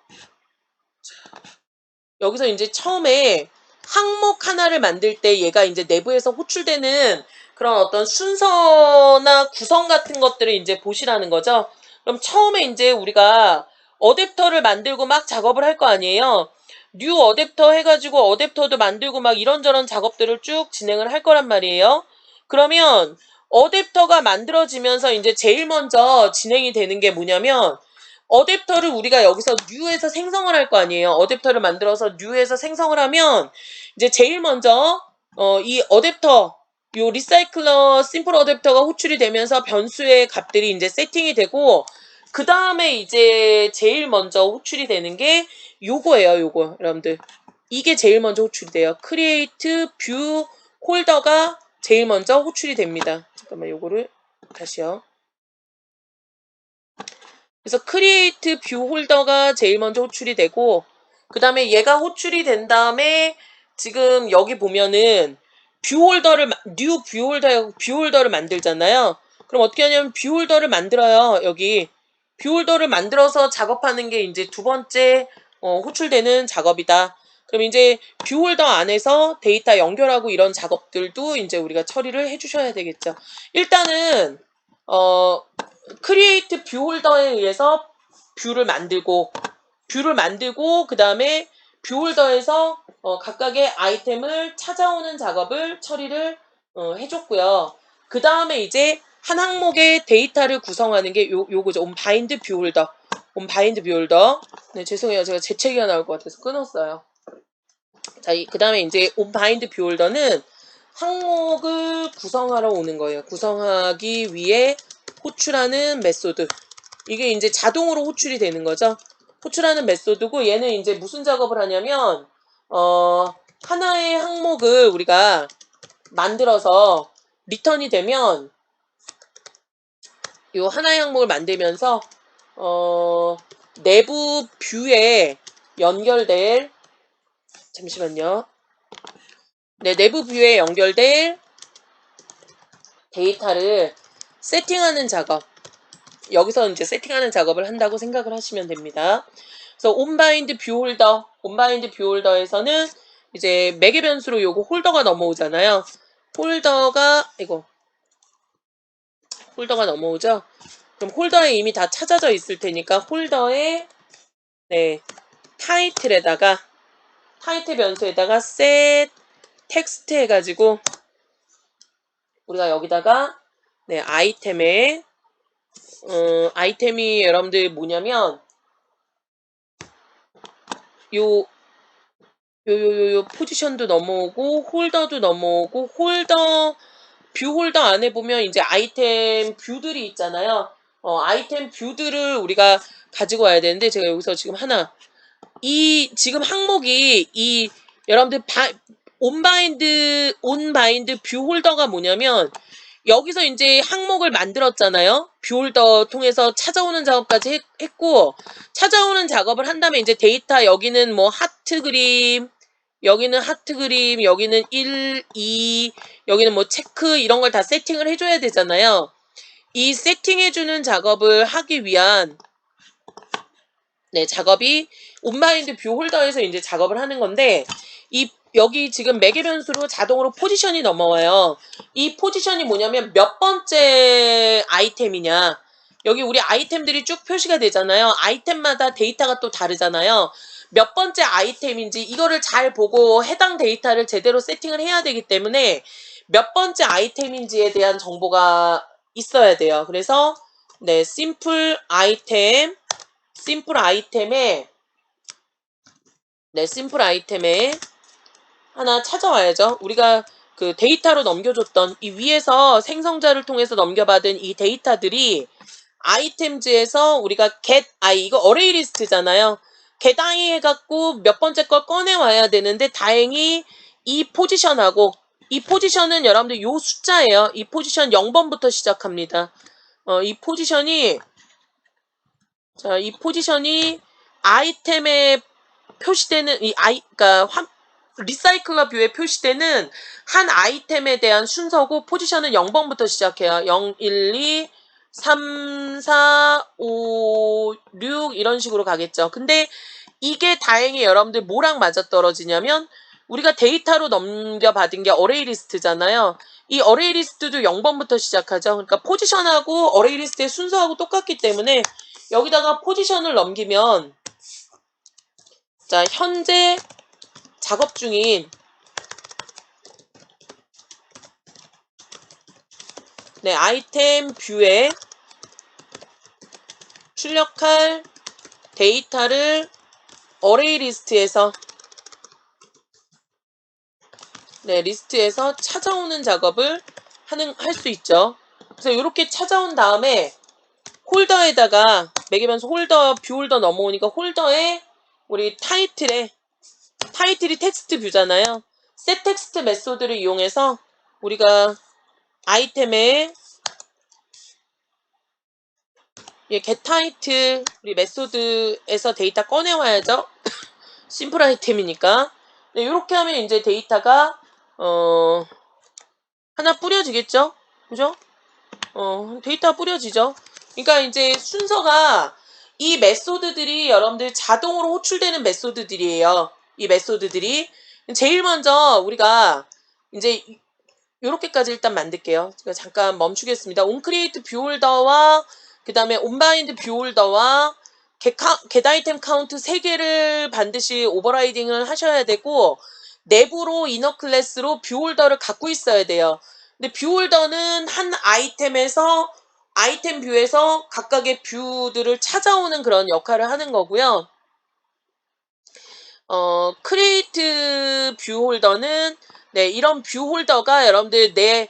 이제 처음에 항목 하나를 만들 때 얘가 이제 내부에서 호출되는 그런 어떤 순서나 구성 같은 것들을 이제 보시라는 거죠. 그럼 처음에 이제 우리가 어댑터를 만들고 막 작업을 할 거 아니에요. 뉴 어댑터 해가지고 어댑터도 만들고 막 이런저런 작업들을 쭉 진행을 할 거란 말이에요. 그러면 어댑터가 만들어지면서 이제 제일 먼저 진행이 되는 게 뭐냐면 어댑터를 우리가 여기서 뉴에서 생성을 할 거 아니에요. 어댑터를 만들어서 뉴에서 생성을 하면 이제 제일 먼저 이 어댑터 요 리사이클러 심플 어댑터가 호출이 되면서 변수의 값들이 이제 세팅이 되고 그 다음에 이제 제일 먼저 호출이 되는 게 요거예요. 요거 여러분들 이게 제일 먼저 호출이 돼요. 크리에이트 뷰 홀더가 제일 먼저 호출이 됩니다. 잠깐만 요거를 다시요. 그래서 크리에이트 뷰 홀더가 제일 먼저 호출이 되고 그 다음에 얘가 호출이 된 다음에 지금 여기 보면은 뉴 뷰홀더를 만들잖아요. 그럼 어떻게 하냐면 뷰홀더를 만들어요. 여기 뷰홀더를 만들어서 작업하는 게 이제 두 번째 호출되는 작업이다. 그럼 이제 뷰홀더 안에서 데이터 연결하고 이런 작업들도 이제 우리가 처리를 해주셔야 되겠죠. 일단은 크리에이트 뷰 홀더에 의해서 뷰를 만들고 그 다음에 뷰 홀더에서 각각의 아이템을 찾아오는 작업을 처리를 해줬고요. 그 다음에 이제 한 항목의 데이터를 구성하는 게 요거죠. 온바인드 뷰 홀더. 온바인드 뷰 홀더. 네, 죄송해요. 제가 재채기가 나올 것 같아서 끊었어요. 자, 그 다음에 이제 온바인드 뷰 홀더는 항목을 구성하러 오는 거예요. 구성하기 위해 호출하는 메소드. 이게 이제 자동으로 호출이 되는 거죠. 호출하는 메소드고 얘는 이제 무슨 작업을 하냐면 하나의 항목을 우리가 만들어서 리턴이 되면 요 하나의 항목을 만들면서 내부 뷰에 연결될 잠시만요. 네, 내부 뷰에 연결될 데이터를 세팅하는 작업. 여기서 이제 세팅하는 작업을 한다고 생각을 하시면 됩니다. 그래서 온바인드 뷰 홀더에서는 이제 매개 변수로 요거 홀더가 넘어오잖아요. 홀더가 넘어오죠. 그럼 홀더에 이미 다 찾아져 있을 테니까 홀더에 네 타이틀 변수에다가 set 텍스트 해가지고 우리가 여기다가 네 아이템이 여러분들 뭐냐면 요 요 포지션도 넘어오고 홀더도 넘어오고 뷰 홀더 안에 보면 이제 아이템 뷰들이 있잖아요. 아이템 뷰들을 우리가 가지고 와야 되는데 제가 여기서 지금 하나 지금 항목이 여러분들 온바인드 뷰 홀더가 뭐냐면 여기서 이제 항목을 만들었잖아요. 뷰 홀더 통해서 찾아오는 작업까지 했고 찾아오는 작업을 한 다음에 이제 데이터 여기는 뭐 하트 그림 여기는 하트 그림, 여기는 1, 2, 여기는 뭐 체크 이런 걸 다 세팅을 해줘야 되잖아요. 이 세팅해주는 작업을 하기 위한 작업이 온바인드 뷰 홀더에서 이제 작업을 하는 건데 여기 지금 매개 변수로 자동으로 포지션이 넘어와요. 이 포지션이 뭐냐면 몇 번째 아이템이냐. 여기 우리 아이템들이 쭉 표시가 되잖아요. 아이템마다 데이터가 또 다르잖아요. 몇 번째 아이템인지 이거를 잘 보고 해당 데이터를 제대로 세팅을 해야 되기 때문에 몇 번째 아이템인지에 대한 정보가 있어야 돼요. 그래서 심플 아이템에 하나 찾아와야죠. 우리가 그 데이터로 넘겨줬던 이 위에서 생성자를 통해서 넘겨받은 이 데이터들이 아이템즈에서 우리가 이거 어레이 리스트잖아요. get i 해갖고 몇 번째 걸 꺼내와야 되는데 다행히 이 포지션하고 이 포지션은 여러분들 요 숫자예요. 이 포지션 0번부터 시작합니다. 이 포지션이 아이템에 표시되는 그러니까 리사이클러 뷰에 표시되는 한 아이템에 대한 순서고 포지션은 0번부터 시작해요. 0, 1, 2, 3, 4, 5, 6 이런 식으로 가겠죠. 근데 이게 다행히 여러분들 뭐랑 맞아떨어지냐면 우리가 데이터로 넘겨받은 게 어레이 리스트잖아요. 이 어레이 리스트도 0번부터 시작하죠. 그러니까 포지션하고 어레이 리스트의 순서하고 똑같기 때문에 여기다가 포지션을 넘기면 자 현재 작업 중인 아이템 뷰에 출력할 데이터를 어레이 리스트에서 리스트에서 찾아오는 작업을 할 수 있죠. 그래서 이렇게 찾아온 다음에 홀더에다가 매개변수 뷰 홀더 넘어오니까 홀더에 우리 타이틀이 텍스트 뷰잖아요. set 텍스트 메소드를 이용해서 우리가 아이템에 get 타이틀 우리 메소드에서 데이터 꺼내와야죠. 심플 아이템이니까. 이렇게 하면 이제 데이터가 하나 뿌려지겠죠? 그죠? 데이터가 뿌려지죠. 그러니까 이제 순서가 이 메소드들이 여러분들 자동으로 호출되는 메소드들이에요. 이 메소드들이 제일 먼저 우리가 이제 요렇게까지 일단 만들게요. 제가 잠깐 멈추겠습니다. onCreate 뷰홀더와 그 다음에 onBind 뷰홀더와 get item count 3개를 반드시 오버라이딩을 하셔야 되고 내부로 이너 클래스로 뷰홀더를 갖고 있어야 돼요. 근데 뷰홀더는 한 아이템에서 아이템 뷰에서 각각의 뷰들을 찾아오는 그런 역할을 하는 거고요. create 뷰홀더는 이런 뷰홀더가 여러분들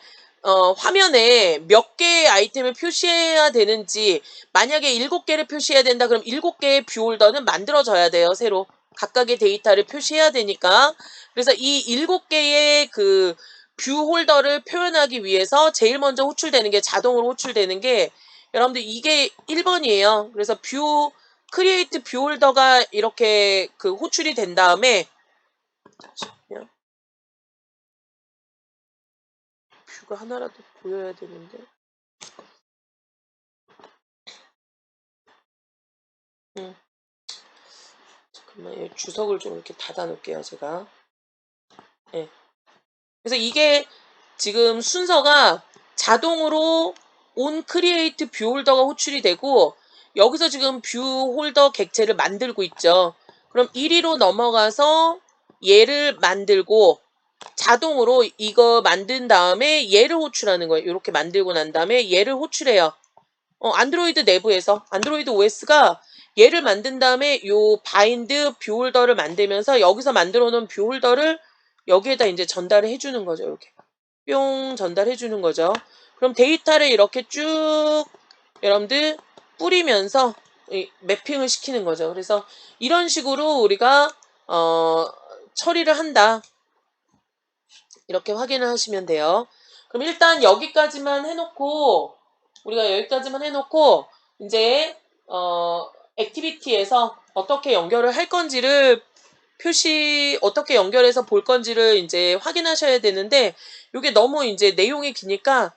화면에 몇 개의 아이템을 표시해야 되는지 만약에 7개를 표시해야 된다 그럼 7개의 뷰홀더는 만들어져야 돼요. 새로 각각의 데이터를 표시해야 되니까. 그래서 이 7개의 그 뷰홀더를 표현하기 위해서 제일 먼저 호출되는 게 자동으로 호출되는 게 여러분들 이게 1번이에요. 그래서 크리에이트 뷰홀더가 이렇게 그 호출이 된 다음에 잠시만요. 뷰가 하나라도 보여야 되는데 잠깐만 주석을 좀 이렇게 닫아 놓을게요 제가. 그래서 이게 지금 순서가 자동으로 onCreate 뷰홀더가 호출이 되고 여기서 지금 뷰홀더 객체를 만들고 있죠. 그럼 1위로 넘어가서 얘를 만들고 자동으로 이거 만든 다음에 얘를 호출하는 거예요. 이렇게 만들고 난 다음에 얘를 호출해요. 안드로이드 내부에서 안드로이드 OS가 얘를 만든 다음에 요 바인드 뷰 홀더를 만들면서 여기서 만들어 놓은 뷰 홀더를 여기에다 이제 전달을 해주는 거죠. 이렇게 뿅 전달해 주는 거죠. 그럼 데이터를 이렇게 쭉 여러분들 뿌리면서 매핑을 시키는 거죠. 그래서 이런 식으로 우리가 처리를 한다. 이렇게 확인을 하시면 돼요. 그럼 일단 여기까지만 해놓고 우리가 여기까지만 해놓고 이제 액티비티에서 어떻게 연결을 할 건지를 어떻게 연결해서 볼 건지를 이제 확인하셔야 되는데 이게 너무 이제 내용이 기니까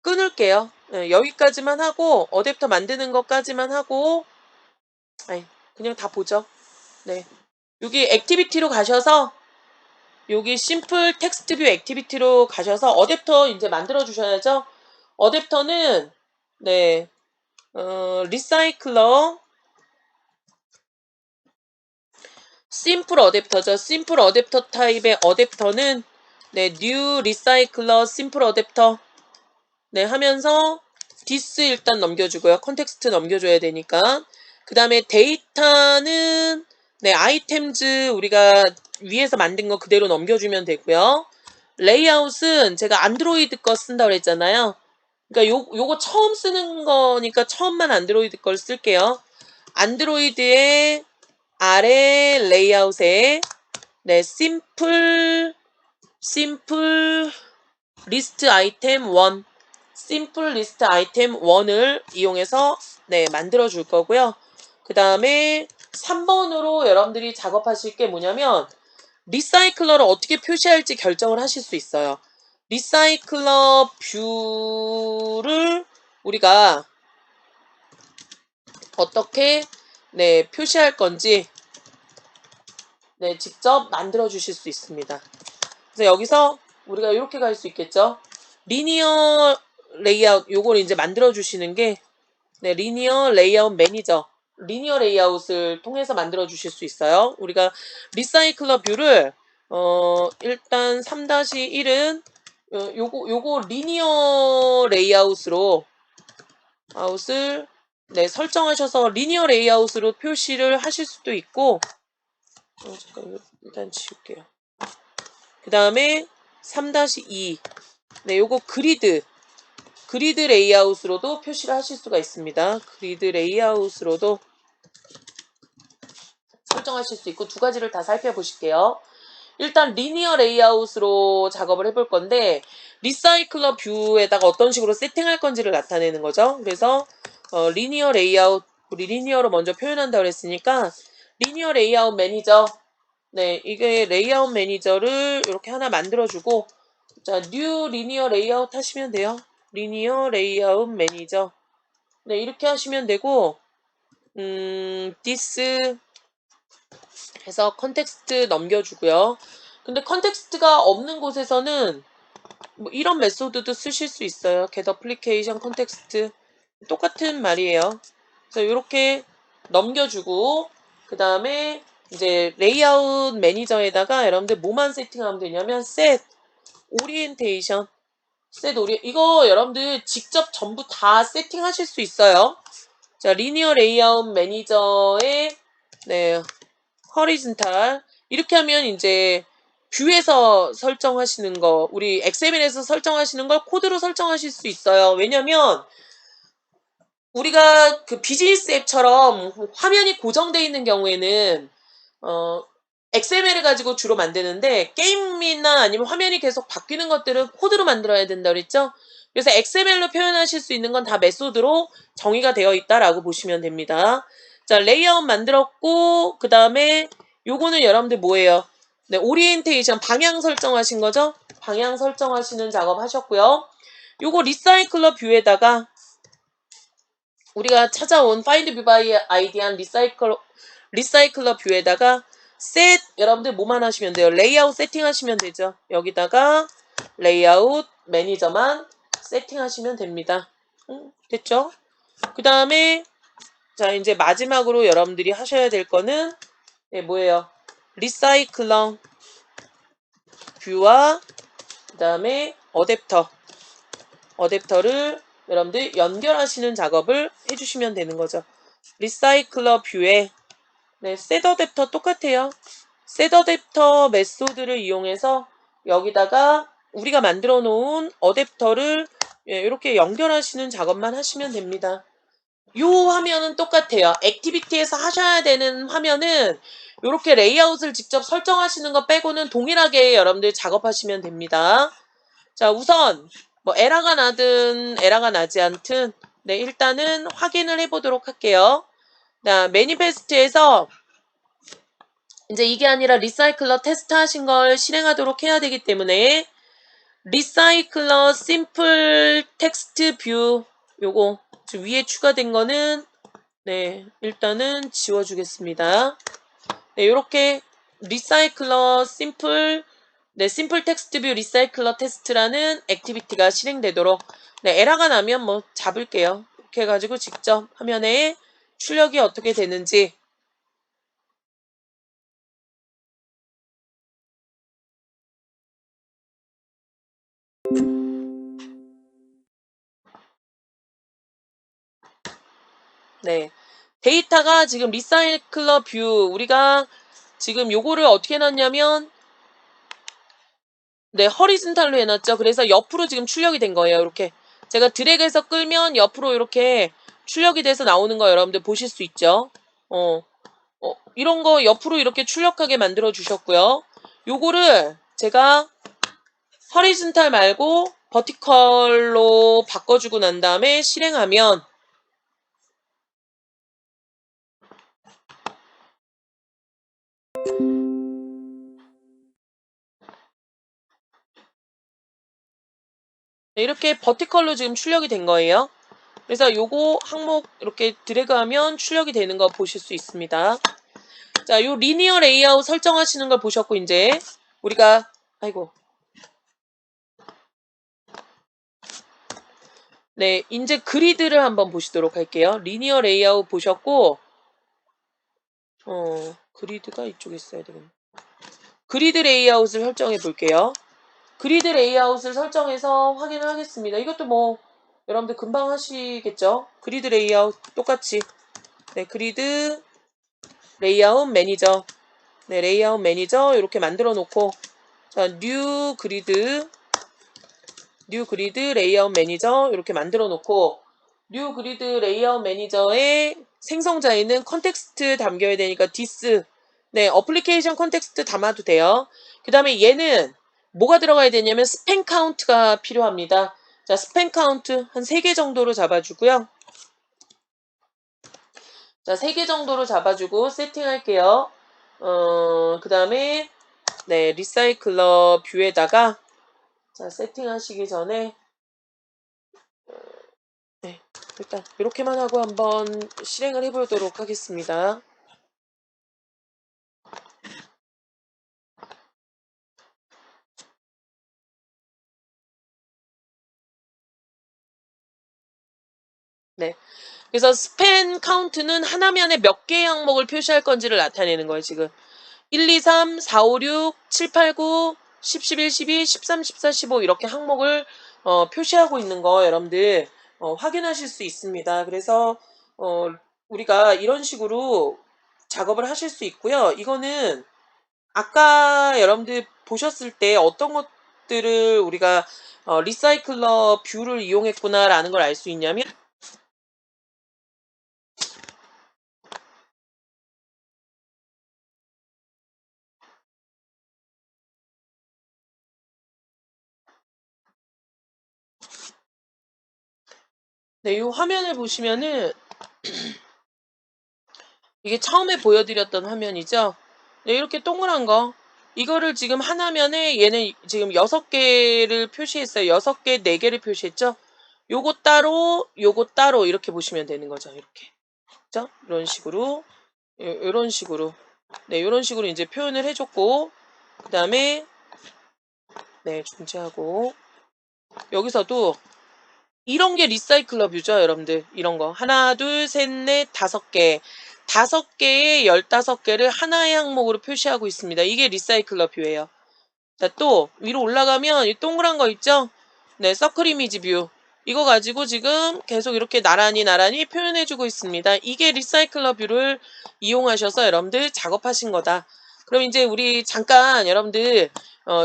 끊을게요. 네, 여기까지만 하고 어댑터 만드는 것까지만 하고 그냥 다 보죠. 네. 여기 액티비티로 가셔서 여기 심플 텍스트 뷰 액티비티로 가셔서 어댑터 이제 만들어 주셔야죠. 어댑터는 네. 리사이클러 심플 어댑터죠. 심플 어댑터 타입의 어댑터는 네, 뉴 리사이클러 심플 어댑터 네, 하면서 디스 일단 넘겨주고요. 컨텍스트 넘겨줘야 되니까. 그 다음에 데이터는 네, 아이템즈 우리가 위에서 만든 거 그대로 넘겨주면 되고요. 레이아웃은 제가 안드로이드 거 쓴다고 그랬잖아요. 그러니까 요거 처음 쓰는 거니까 처음만 안드로이드 걸 쓸게요. 안드로이드의 아래 레이아웃에 네, 심플 리스트 아이템 1 심플 리스트 아이템 1을 이용해서 네, 만들어 줄 거고요. 그 다음에 3번으로 여러분들이 작업하실 게 뭐냐면 리사이클러를 어떻게 표시할지 결정을 하실 수 있어요. 리사이클러 뷰를 우리가 어떻게 네, 표시할 건지 네, 직접 만들어 주실 수 있습니다. 그래서 여기서 우리가 이렇게 갈 수 있겠죠. 리니어 레이아웃 요걸 이제 만들어 주시는 게 네, 리니어 레이아웃 매니저 리니어 레이아웃을 통해서 만들어 주실 수 있어요. 우리가 리사이클러 뷰를 일단 3-1은 요거 리니어 레이아웃으로 아웃을 네, 설정하셔서 리니어 레이아웃으로 표시를 하실 수도 있고 잠깐 이거 일단 지울게요. 그 다음에 3-2 네, 요거 그리드 레이아웃으로도 표시를 하실 수가 있습니다. 그리드 레이아웃으로도 설정하실 수 있고 두 가지를 다 살펴보실게요. 일단 리니어 레이아웃으로 작업을 해볼 건데 리사이클러 뷰에다가 어떤 식으로 세팅할 건지를 나타내는 거죠. 그래서 리니어 레이아웃 우리 리니어로 먼저 표현한다고 그랬으니까 리니어 레이아웃 매니저 네, 이게 레이아웃 매니저를 이렇게 하나 만들어주고 자, 뉴 리니어 레이아웃 하시면 돼요. 리니어 레이아웃 매니저 네, 이렇게 하시면 되고 this 해서 컨텍스트 넘겨주고요. 근데 컨텍스트가 없는 곳에서는 뭐 이런 메소드도 쓰실 수 있어요. get application 컨텍스트 똑같은 말이에요. 그래서 이렇게 넘겨주고 그 다음에 이제 레이아웃 매니저에다가 여러분들 뭐만 세팅하면 되냐면 set 오리엔테이션 이거 여러분들 직접 전부 다 세팅하실 수 있어요. 자, 리니어 레이아웃 매니저의 네, 허리즌탈 이렇게 하면 이제 뷰에서 설정하시는 거 우리 엑셀에서 설정하시는 걸 코드로 설정하실 수 있어요. 왜냐면 우리가 그 비즈니스 앱처럼 화면이 고정되어 있는 경우에는 XML을 가지고 주로 만드는데 게임이나 아니면 화면이 계속 바뀌는 것들은 코드로 만들어야 된다 그랬죠. 그래서 XML로 표현하실 수 있는 건 다 메소드로 정의가 되어 있다라고 보시면 됩니다. 자, 레이아웃 만들었고 그 다음에 요거는 여러분들 뭐예요? 네, 오리엔테이션 방향 설정하신 거죠? 방향 설정하시는 작업 하셨고요. 요거 리사이클러 뷰에다가 우리가 찾아온 파인드 뷰 바이 아이디한 리사이클러 뷰에다가 셋 여러분들 뭐만 하시면 돼요? 레이아웃 세팅하시면 되죠. 여기다가 레이아웃 매니저만 세팅하시면 됩니다. 됐죠? 그 다음에 자 이제 마지막으로 여러분들이 하셔야 될 거는 네, 뭐예요? 리사이클러 뷰와 그 다음에 어댑터를 여러분들 연결하시는 작업을 해주시면 되는 거죠. 리사이클러 뷰에 네, 셋 어댑터 똑같아요. 셋 어댑터 메소드를 이용해서 여기다가 우리가 만들어 놓은 어댑터를 이렇게 연결하시는 작업만 하시면 됩니다. 요 화면은 똑같아요. 액티비티에서 하셔야 되는 화면은 이렇게 레이아웃을 직접 설정하시는 거 빼고는 동일하게 여러분들 작업하시면 됩니다. 자, 우선 뭐 에러가 나든 에러가 나지 않든 네, 일단은 확인을 해보도록 할게요. 자, 매니페스트에서 이제 이게 아니라 리사이클러 테스트 하신 걸 실행하도록 해야 되기 때문에 리사이클러 심플 텍스트 뷰 요거 지금 위에 추가된 거는 네, 일단은 지워주겠습니다. 네, 요렇게 리사이클러 심플 네, 심플 텍스트 뷰 리사이클러 테스트라는 액티비티가 실행되도록 네, 에러가 나면 뭐 잡을게요. 이렇게 해가지고 직접 화면에 출력이 어떻게 되는지 네, 데이터가 지금 리사이클러 뷰 우리가 지금 요거를 어떻게 해놨냐면 네, 허리즌탈로 해놨죠. 그래서 옆으로 지금 출력이 된 거예요. 이렇게 제가 드래그해서 끌면 옆으로 이렇게 출력이 돼서 나오는 거 여러분들 보실 수 있죠. 이런 거 옆으로 이렇게 출력하게 만들어 주셨고요. 요거를 제가 허리즌탈 말고 버티컬로 바꿔주고 난 다음에 실행하면 이렇게 버티컬로 지금 출력이 된 거예요. 그래서 요거 항목 이렇게 드래그하면 출력이 되는 거 보실 수 있습니다. 자, 요 리니어 레이아웃 설정하시는 걸 보셨고 이제 우리가 아이고 네, 이제 그리드를 한번 보시도록 할게요. 리니어 레이아웃 보셨고 그리드가 이쪽에 있어야 되겠네. 그리드 레이아웃을 설정해 볼게요. 그리드 레이아웃을 설정해서 확인을 하겠습니다. 이것도 뭐 여러분들 금방 하시겠죠? 그리드 레이아웃 똑같이 네, 그리드 레이아웃 매니저 네, 레이아웃 매니저 이렇게 만들어 놓고 자, 뉴 그리드 레이아웃 매니저 이렇게 만들어 놓고 뉴 그리드 레이아웃 매니저의 생성자에는 컨텍스트 담겨야 되니까 디스 네, 어플리케이션 컨텍스트 담아도 돼요. 그 다음에 얘는 뭐가 들어가야 되냐면 스팬 카운트가 필요합니다. 자, 스팬 카운트 한 3개 정도로 잡아주고요. 자, 3개 정도로 잡아주고 세팅할게요. 그 다음에 네, 리사이클러 뷰에다가 자, 세팅하시기 전에 네, 일단 이렇게만 하고 한번 실행을 해보도록 하겠습니다. 네. 그래서 스팬 카운트는 한 화면에 몇 개의 항목을 표시할 건지를 나타내는 거예요, 지금. 1, 2, 3, 4, 5, 6, 7, 8, 9, 10, 11, 12, 13, 14, 15 이렇게 항목을 표시하고 있는 거 여러분들 확인하실 수 있습니다. 그래서 우리가 이런 식으로 작업을 하실 수 있고요. 이거는 아까 여러분들 보셨을 때 어떤 것들을 우리가 리사이클러 뷰를 이용했구나라는 걸 알 수 있냐면 네, 이 화면을 보시면은 이게 처음에 보여드렸던 화면이죠. 네, 이렇게 동그란 거 이거를 지금 한 화면에 얘는 지금 6개를 표시했어요. 6개, 4개를 표시했죠. 요거 따로 이렇게 보시면 되는 거죠. 이렇게. 그죠? 이런 식으로 이런 식으로 네, 이런 식으로 이제 표현을 해줬고 그 다음에 네, 중지하고 여기서도 이런 게 리사이클러 뷰죠, 여러분들. 이런 거. 하나, 둘, 셋, 넷, 5개. 5개에 15개를 하나의 항목으로 표시하고 있습니다. 이게 리사이클러 뷰예요. 자, 또 위로 올라가면 이 동그란 거 있죠? 네, 서클 이미지 뷰. 이거 가지고 지금 계속 이렇게 나란히 표현해주고 있습니다. 이게 리사이클러 뷰를 이용하셔서 여러분들 작업하신 거다. 그럼 이제 우리 잠깐 여러분들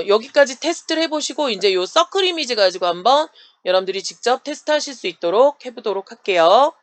여기까지 테스트를 해보시고 이제 요 서클 이미지 가지고 한번 여러분들이 직접 테스트하실 수 있도록 해보도록 할게요.